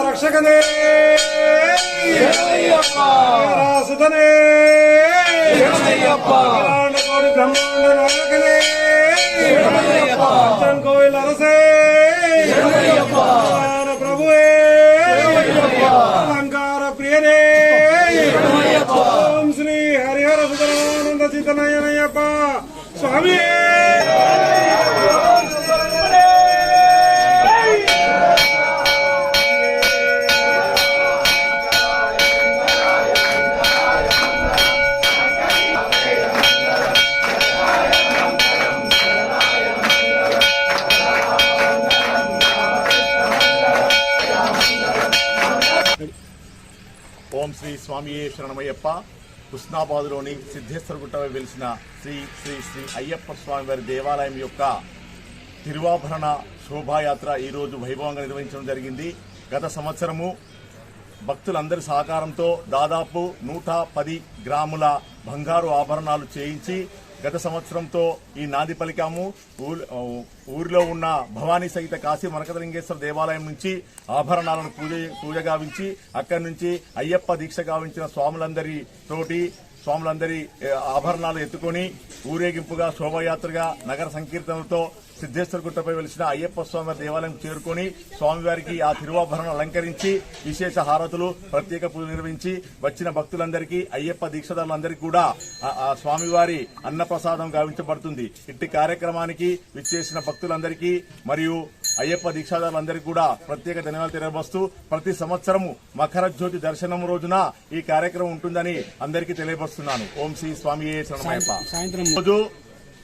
రక్షకనే సుధనే బ్రహ్మాండ నాయకనే కోయిల అరసే ప్రభువే అలంకార ప్రియనే ఓం శ్రీ హరిహర సుధనానంద చిత్తనయనయ్యప్ప స్వామి. ఓం శ్రీ స్వామి శరణమయ్యప్ప. హుస్నాబాద్లోని సిద్ధేశ్వరగుట్టపై వెలిసిన శ్రీ శ్రీ శ్రీ అయ్యప్ప స్వామి వారి దేవాలయం యొక్క తిరువాభరణ శోభాయాత్ర ఈరోజు వైభవంగా నిర్వహించడం జరిగింది. గత సంవత్సరము భక్తులందరి సహకారంతో దాదాపు 110 గ్రాముల బంగారు ఆభరణాలు చేయించి గత సంవత్సరంతో ఈ నాది పలికాము. ఊరిలో ఉన్న భవానీ సహిత కాశీ మరకతలింగేశ్వర దేవాలయం నుంచి ఆభరణాలను పూజ గావించి అక్కడి నుంచి అయ్యప్ప దీక్ష గావించిన స్వాములందరి ఆభరణాలు ఎత్తుకొని ఊరేగింపుగా శోభాయాత్రగా నగర సంకీర్తనలతో సిద్ధేశ్వరగుట్టపై వెలిసిన అయ్యప్ప స్వామి దేవాలయం చేరుకొని స్వామివారికి ఆ తిరువాభరణం అలంకరించి విశేష హారతులు ప్రత్యేక పూజలు నిర్వహించి వచ్చిన భక్తులందరికీ అయ్యప్ప దీక్షదారులందరికీ కూడా ఆ స్వామివారి అన్నప్రసాదం గావించబడుతుంది. ఇట్టి కార్యక్రమానికి విచ్చేసిన భక్తులందరికీ మరియు అయ్యప్ప దీక్షాదారులందరికీ కూడా ప్రత్యేక ధన్యవాదాలు తెలియజేస్తూ ప్రతి సంవత్సరము మకర జ్యోతి దర్శనం రోజున ఈ కార్యక్రమం ఉంటుందని అందరికీ తెలియపరుస్తున్నాను. ఓం శ్రీ స్వామి శరణమయ్యప్ప. రోజు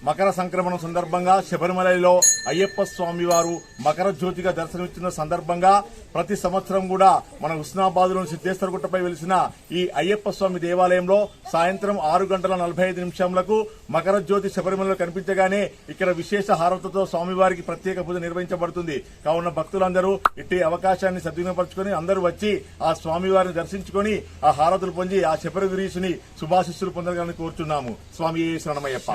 మకర సంక్రమణం సందర్భంగా శబరిమలలో అయ్యప్ప స్వామి వారు మకర జ్యోతిగా దర్శనమిచ్చిన సందర్భంగా ప్రతి సంవత్సరం కూడా మన హుస్నాబాద్లోని సిద్ధేశ్వరగుట్టపై వెలిసిన ఈ అయ్యప్ప స్వామి దేవాలయంలో సాయంత్రం 6:45 మకర జ్యోతి శబరిమలలో కనిపించగానే ఇక్కడ విశేష హారతులతో స్వామివారికి ప్రత్యేక పూజ నిర్వహించబడుతుంది. కావున భక్తులందరూ ఇట్టి అవకాశాన్ని సద్వినియోగపరచుకుని అందరూ వచ్చి ఆ స్వామివారిని దర్శించుకుని ఆ హారతులు పొంది ఆ శబరిగిరీశుని శుభాశిస్సులు పొందగాలని కోరుచున్నాము. స్వామి శరణమయ్యప్ప.